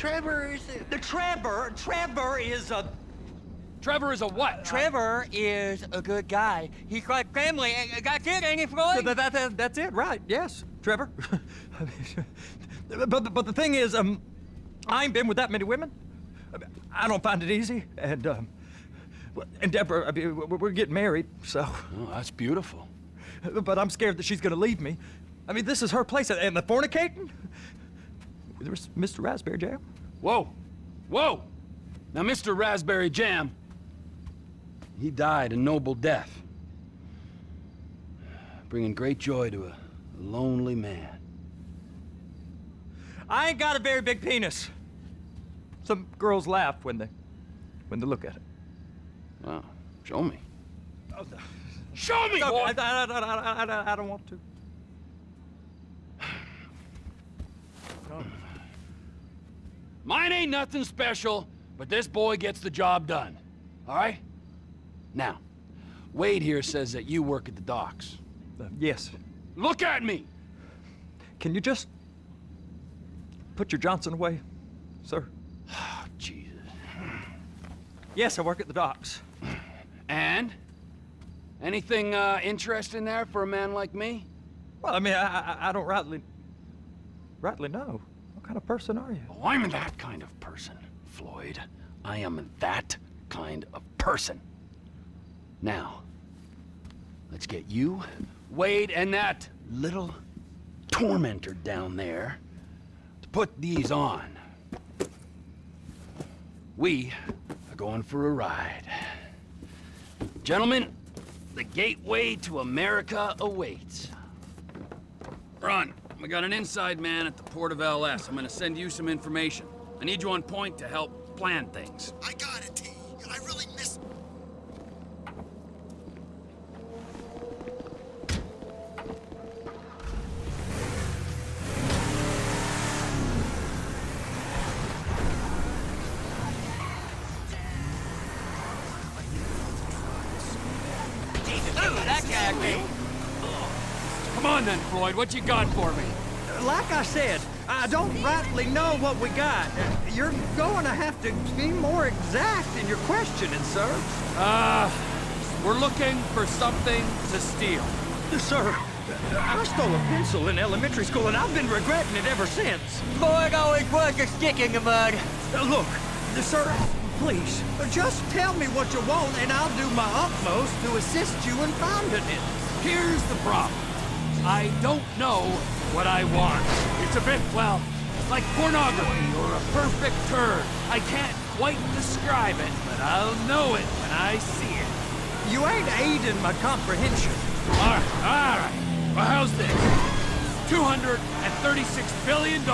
Trevor is... Trevor is a... Trevor is a what? Trevor is a good guy. He's like family. That's it, ain't it, Floyd? That's it, right? Yes, Trevor. but the thing is, I ain't been with that many women. I don't find it easy, and Deborah, I mean, we're getting married, so. Oh, that's beautiful. But I'm scared that she's gonna leave me. I mean, this is her place, and the fornicating. There's Mr. Raspberry Jam. Whoa, whoa! Now, Mr. Raspberry Jam, he died a noble death, bringing great joy to a lonely man. I ain't got a very big penis. Some girls laugh when they look at it. Wow, show me. Oh, Show me, no, boy! I don't want to. Mine ain't nothing special, but this boy gets the job done. All right? Now, Wade here says that you work at the docks. Yes. Look at me! Can you just put your Johnson away, sir? Oh, Jesus. Yes, I work at the docks. And? Anything interesting there for a man like me? Well, I mean, I don't rightly know. What kind of person are you? Oh, I'm that kind of person, Floyd. I am that kind of person. Now, let's get you, Wade, and that little tormentor down there to put these on. We are going for a ride. Gentlemen, the gateway to America awaits. Ron, we got an inside man at the port of LS. I'm gonna send you some information. I need you on point to help plan things. I got it, T. I really miss... Ooh, that guy. Come on then, Floyd, what you got for me? Like I said, I don't rightly know what we got. You're going to have to be more exact in your questioning, sir. We're looking for something to steal. Sir, I stole a pencil in elementary school, and I've been regretting it ever since. Floyd always was a stick in the mud. Look, sir, please, just tell me what you want, and I'll do my utmost to assist you in finding it. Here's the problem. I don't know what I want. It's a bit, well, like pornography or a perfect turd. I can't quite describe it, but I'll know it when I see it. You ain't aiding my comprehension. All right. Well, how's this? $236 billion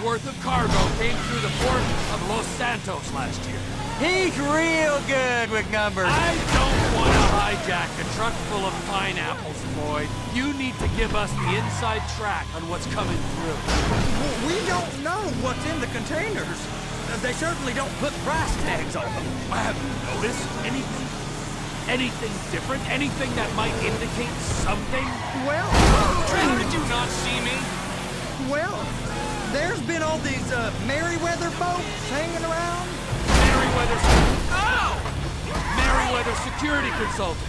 worth of cargo came through the port of Los Santos last year. He's real good with numbers. I don't want to hijack a truck full of pineapples, Floyd. You need to give us the inside track on what's coming through. We don't know what's in the containers. They certainly don't put price tags on them. I haven't noticed anything. Anything different? Anything that might indicate something? Well, How did you not see me? well, there's been all these Merryweather boats hanging around. Merryweather Security Consulting.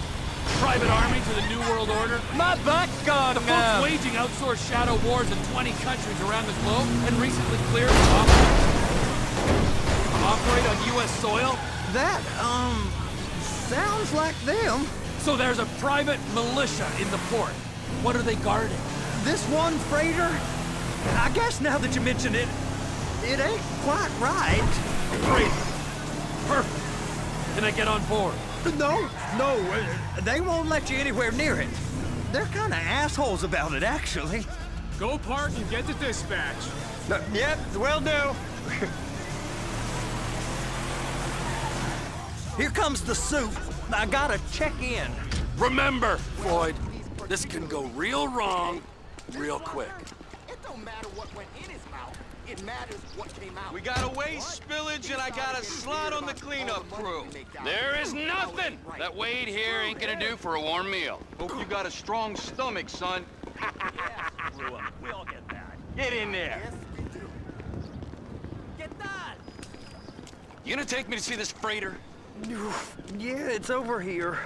Private army to the New World Order. My butt's gone The folks numb. waging outsourced shadow wars in 20 countries around the globe and recently cleared to operate on U.S. soil. That, sounds like them. So there's a private militia in the port. What are they guarding? This one freighter, I guess now that you mention it, it ain't quite right. Great. Perfect. Can I get on board? No, they won't let you anywhere near it. They're kind of assholes about it, actually. Go park and get the dispatch. Yep, will do. Here comes the soup. I gotta check in. Remember, Floyd, this can go real wrong real quick. It don't matter what went in his mouth. It matters what came out. We got a waste spillage and I got a slot on the cleanup crew. There is nothing that Wade here ain't gonna do for a warm meal. Hope you got a strong stomach, son. We all get that. Get in there. Yes, we do. Get that. You gonna take me to see this freighter? Yeah, it's over here.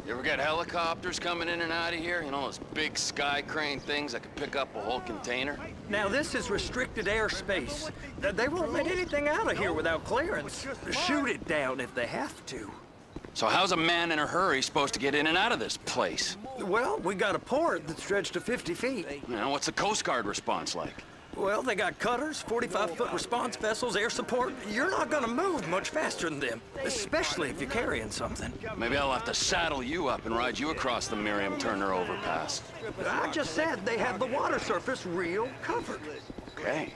You ever got helicopters coming in and out of here? You know, those big sky crane things that could pick up a whole container? Now, this is restricted airspace. They won't let anything out of here without clearance. Shoot it down if they have to. So how's a man in a hurry supposed to get in and out of this place? Well, we got a port that's stretched to 50 feet. You know, what's the Coast Guard response like? Well, they got cutters, 45-foot response vessels, air support. You're not gonna move much faster than them, especially if you're carrying something. Maybe I'll have to saddle you up and ride you across the Miriam Turner overpass. I just said they have the water surface real covered. Okay.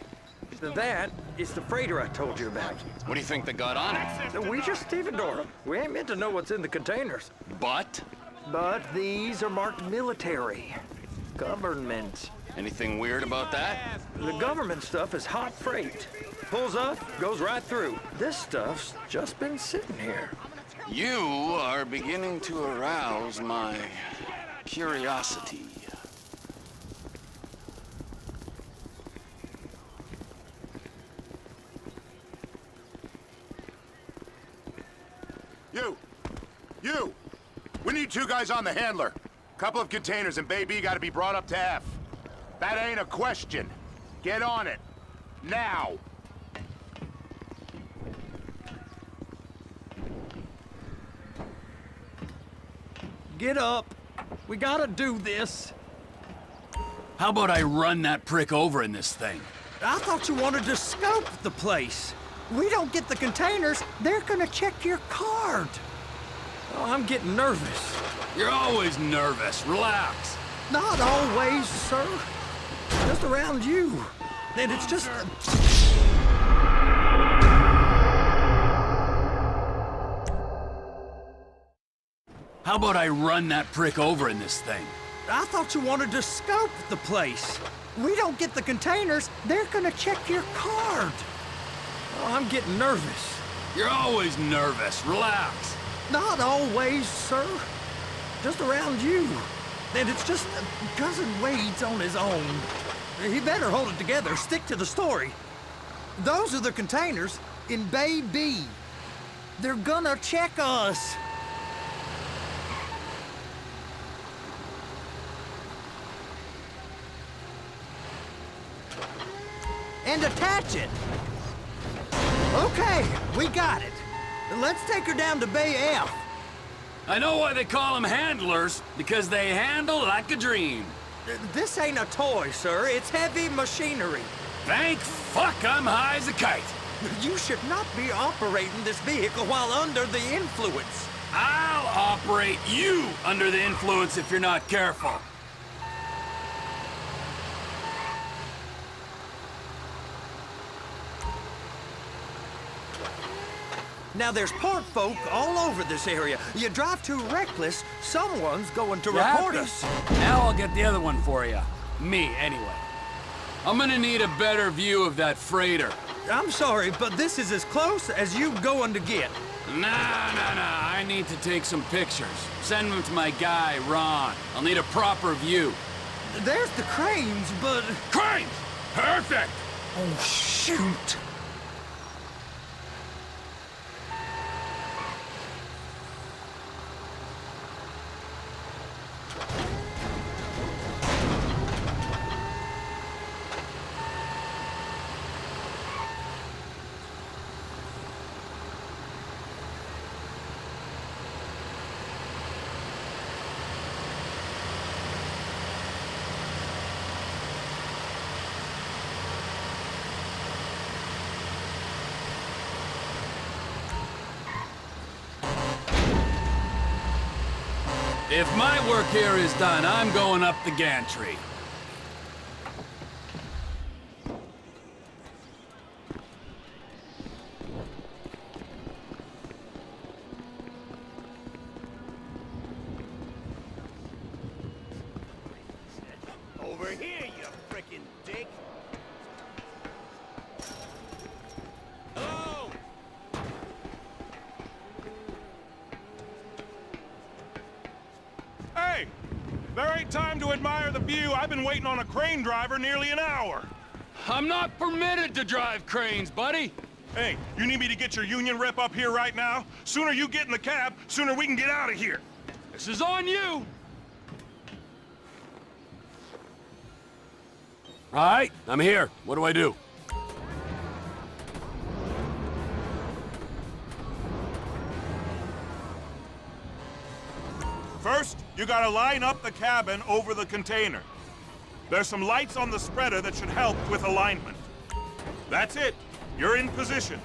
That is the freighter I told you about. What do you think they got on it? We just stevedore them. We ain't meant to know what's in the containers. But? But these are marked military. Government. Anything weird about that? The government stuff is hot freight. Pulls up, goes right through. This stuff's just been sitting here. You are beginning to arouse my curiosity. You! We need 2 guys on the handler. Couple of containers and Baby gotta be brought up to F. That ain't a question. Get on it. Now! Get up. We gotta do this. How about I run that prick over in this thing? I thought you wanted to scope the place. We don't get the containers, they're gonna check your card. Oh, I'm getting nervous. You're always nervous. Relax. Not always, sir. Just around you. And it's just... How about I run that prick over in this thing? I thought you wanted to scope the place. We don't get the containers, they're gonna check your card. Oh, I'm getting nervous. You're always nervous. Relax. Not always, sir. Just around you. And it's just... Cousin Wade's on his own. He better hold it together, stick to the story. Those are the containers in Bay B. They're gonna check us. And attach it. Okay, we got it. Let's take her down to Bay F. I know why they call them handlers, because they handle like a dream. This ain't a toy, sir. It's heavy machinery. Thank fuck I'm high as a kite. You should not be operating this vehicle while under the influence. I'll operate you under the influence if you're not careful. Now, there's port folk all over this area. You drive too reckless, someone's going to report us. Now I'll get the other one for you. Me, anyway. I'm gonna need a better view of that freighter. I'm sorry, but this is as close as you going to get. Nah. I need to take some pictures. Send them to my guy, Ron. I'll need a proper view. There's the cranes, but... Cranes! Perfect! Oh, shoot. If my work here is done, I'm going up the gantry. Over here, you frickin' dick! Hello? Hey! There ain't time to admire the view. I've been waiting on a crane driver nearly an hour. I'm not permitted to drive cranes, buddy. Hey, you need me to get your union rep up here right now? Sooner you get in the cab, sooner we can get out of here. This is on you! All right, I'm here. What do I do? First, you gotta line up the cabin over the container. There's some lights on the spreader that should help with alignment. That's it. You're in position.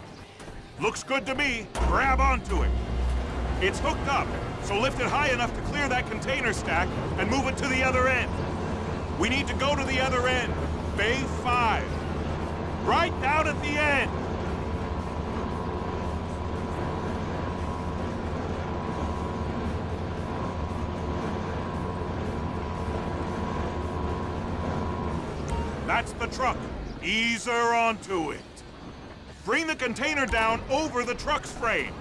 Looks good to me. Grab onto it. It's hooked up, so lift it high enough to clear that container stack and move it to the other end. We need to go to the other end. Bay 5. Right down at the end. That's the truck. Ease her onto it. Bring the container down over the truck's frame.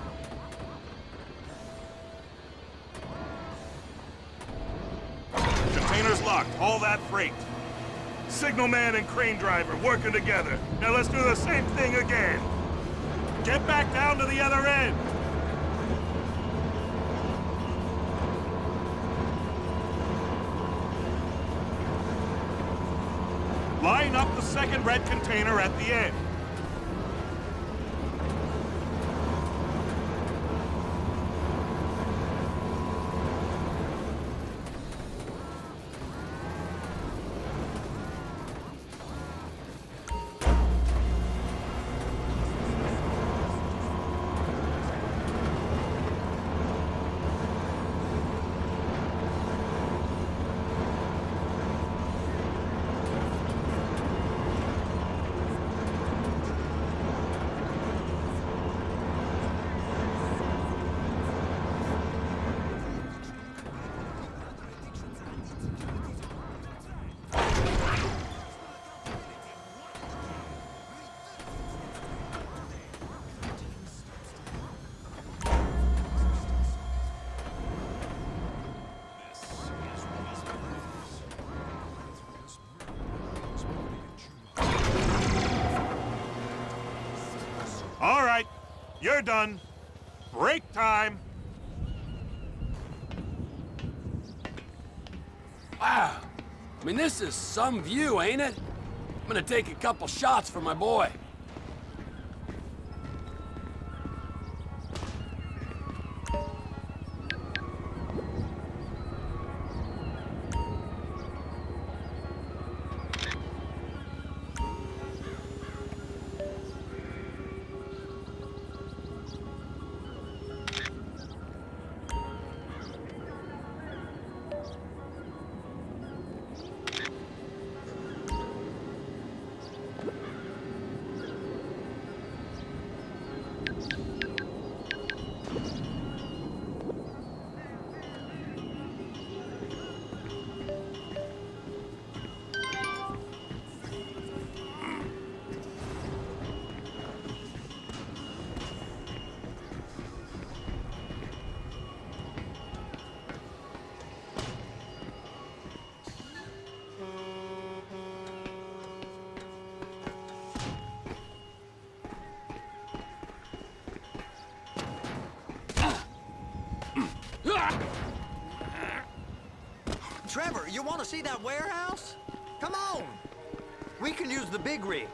Container's locked. Haul that freight. Signalman and crane driver working together. Now let's do the same thing again. Get back down to the other end. Line up the second red container at the end. All right, you're done. Break time. Wow. I mean, this is some view, ain't it? I'm gonna take a couple shots for my boy. Trevor, you want to see that warehouse? Come on. We can use the big rig.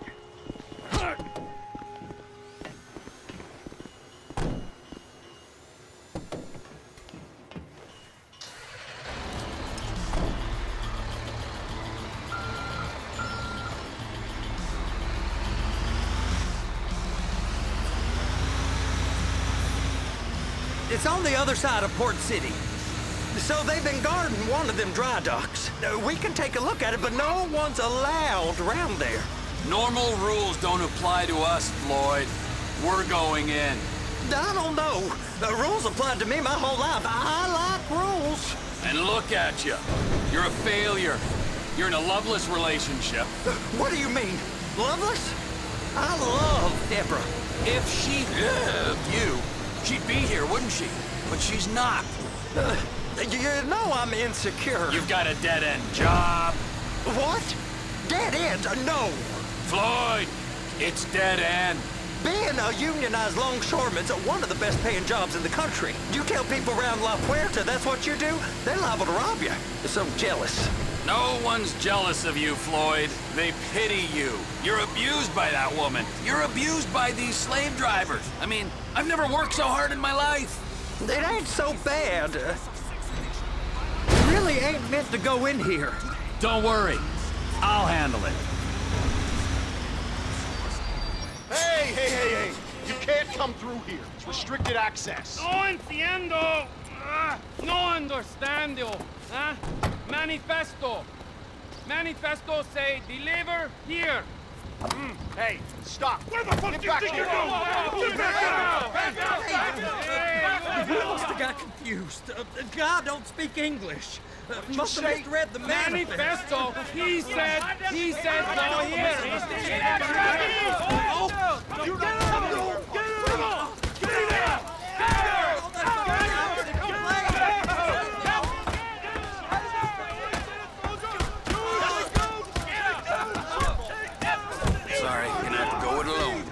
It's on the other side of Port City. So they've been guarding one of them dry docks. We can take a look at it, but no one's allowed around there. Normal rules don't apply to us, Floyd. We're going in. I don't know. The rules applied to me my whole life. I like rules. And look at you. You're a failure. You're in a loveless relationship. What do you mean? Loveless? I love Deborah. If she loved you, she'd be here, wouldn't she? But she's not. You know I'm insecure. You've got a dead-end job. What? Dead end? No. Floyd, it's dead end. Being a unionized longshoreman's one of the best paying jobs in the country. You tell people around La Puerta that's what you do, they're liable to rob you. They're so jealous. No one's jealous of you, Floyd. They pity you. You're abused by that woman. You're abused by these slave drivers. I mean, I've never worked so hard in my life. It ain't so bad. Really ain't meant to go in here. Don't worry. I'll handle it. Hey! You can't come through here. It's restricted access. No entiendo. No understando. Manifesto. Manifesto say deliver here. Hey, stop. Where the fuck do you think you're going? We must have got confused. The guy don't speak English. Must have misread the manifesto. Manifesto. He said go here. Sorry, gonna have to go it alone.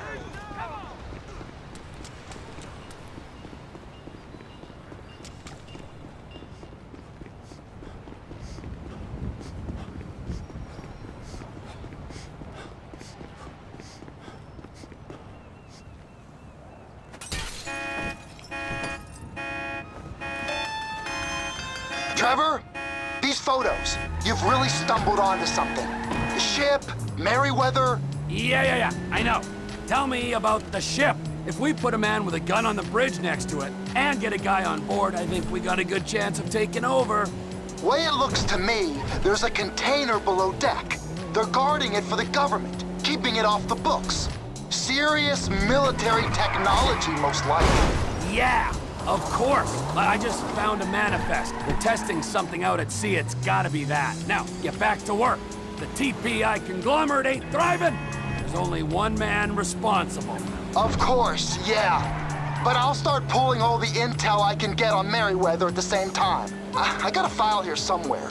Trevor, these photos, you've really stumbled onto something. The ship, Merryweather. Yeah, I know. Tell me about the ship. If we put a man with a gun on the bridge next to it and get a guy on board, I think we got a good chance of taking over. Way it looks to me, there's a container below deck. They're guarding it for the government, keeping it off the books. Serious military technology, most likely. Yeah, of course. I just found a manifest. They're testing something out at sea. It's gotta be that. Now, get back to work. The TPI conglomerate ain't thriving. There's only one man responsible. Of course, yeah. But I'll start pulling all the intel I can get on Merryweather at the same time. I got a file here somewhere.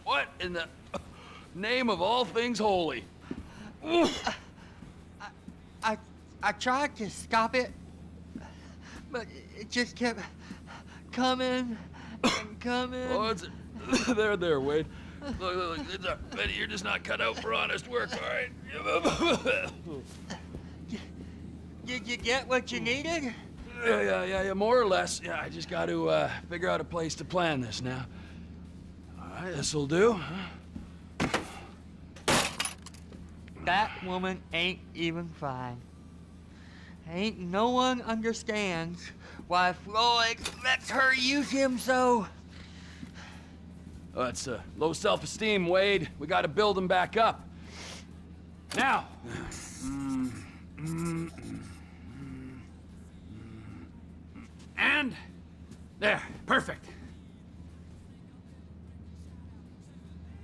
What in the name of all things holy? I tried to stop it, but it just kept coming and coming. Oh, it's there, Wade. Look, Betty, you're just not cut out for honest work, all right? Did you get what you needed? Yeah, more or less. Yeah, I just got to figure out a place to plan this now. All right, this'll do. Huh? That woman ain't even fine. Ain't no one understands why Floyd lets her use him so. It's low self-esteem, Wade. We gotta build him back up. Now. And there, perfect.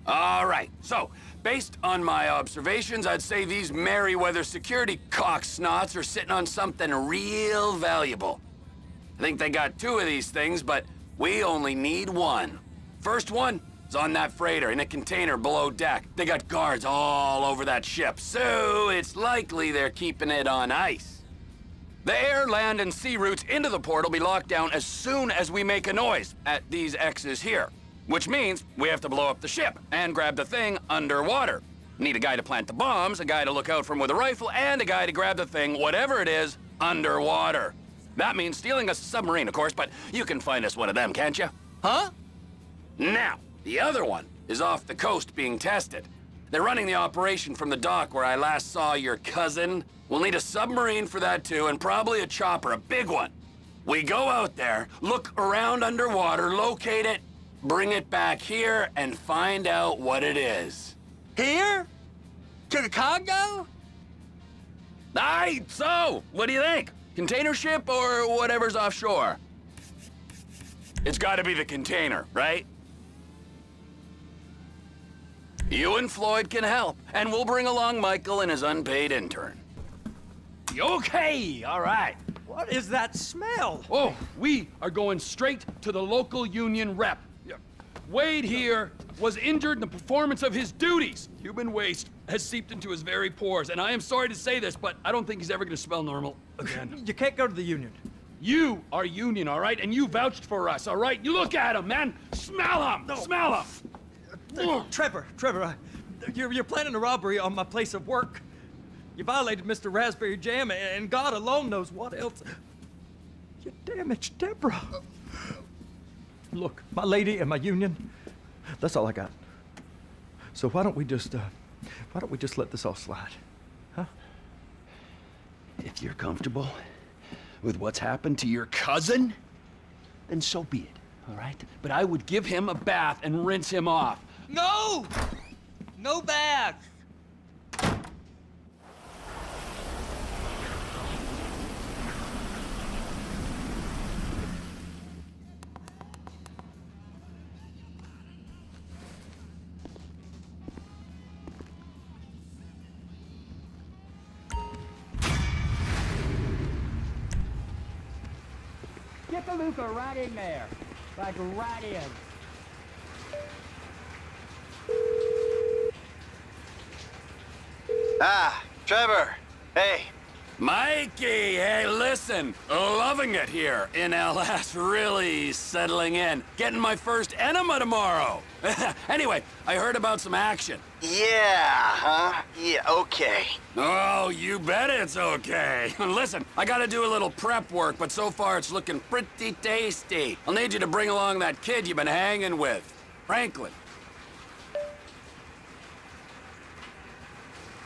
All right, so based on my observations, I'd say these Merryweather security cocksnots are sitting on something real valuable. I think they got 2 of these things, but we only need 1. First one is on that freighter in a container below deck. They got guards all over that ship, so it's likely they're keeping it on ice. The air, land, and sea routes into the port will be locked down as soon as we make a noise at these X's here. Which means we have to blow up the ship and grab the thing underwater. Need a guy to plant the bombs, a guy to look out for him with a rifle, and a guy to grab the thing, whatever it is, underwater. That means stealing a submarine, of course, but you can find us one of them, can't you? Huh? Now, the other one is off the coast being tested. They're running the operation from the dock where I last saw your cousin. We'll need a submarine for that too, and probably a chopper, a big one. We go out there, look around underwater, locate it, bring it back here, and find out what it is. Here? To the Congo? Aye, so, what do you think? Container ship or whatever's offshore? It's gotta be the container, right? You and Floyd can help, and we'll bring along Michael and his unpaid intern. Okay, all right. What is that smell? Oh, we are going straight to the local union rep. Wade here was injured in the performance of his duties. Human waste has seeped into his very pores, and I am sorry to say this, but I don't think he's ever gonna smell normal again. You can't go to the union. You are union, all right? And you vouched for us, all right? You look at him, man. Smell him. No. Smell him. Trevor, you're planning a robbery on my place of work. You violated Mr. Raspberry Jam, and God alone knows what else. You damaged Deborah. Look, my lady and my union, that's all I got. So why don't we just let this all slide, huh? If you're comfortable with what's happened to your cousin, then so be it, all right? But I would give him a bath and rinse him off. No! No bags! Get the Luca right in there. Like right in. Ah, Trevor. Hey. Mikey, hey, listen. Loving it here in LS. Really settling in. Getting my first enema tomorrow. Anyway, I heard about some action. Yeah, huh? Yeah, okay. Oh, you bet it's okay. Listen, I gotta do a little prep work, but so far it's looking pretty tasty. I'll need you to bring along that kid you've been hanging with. Franklin.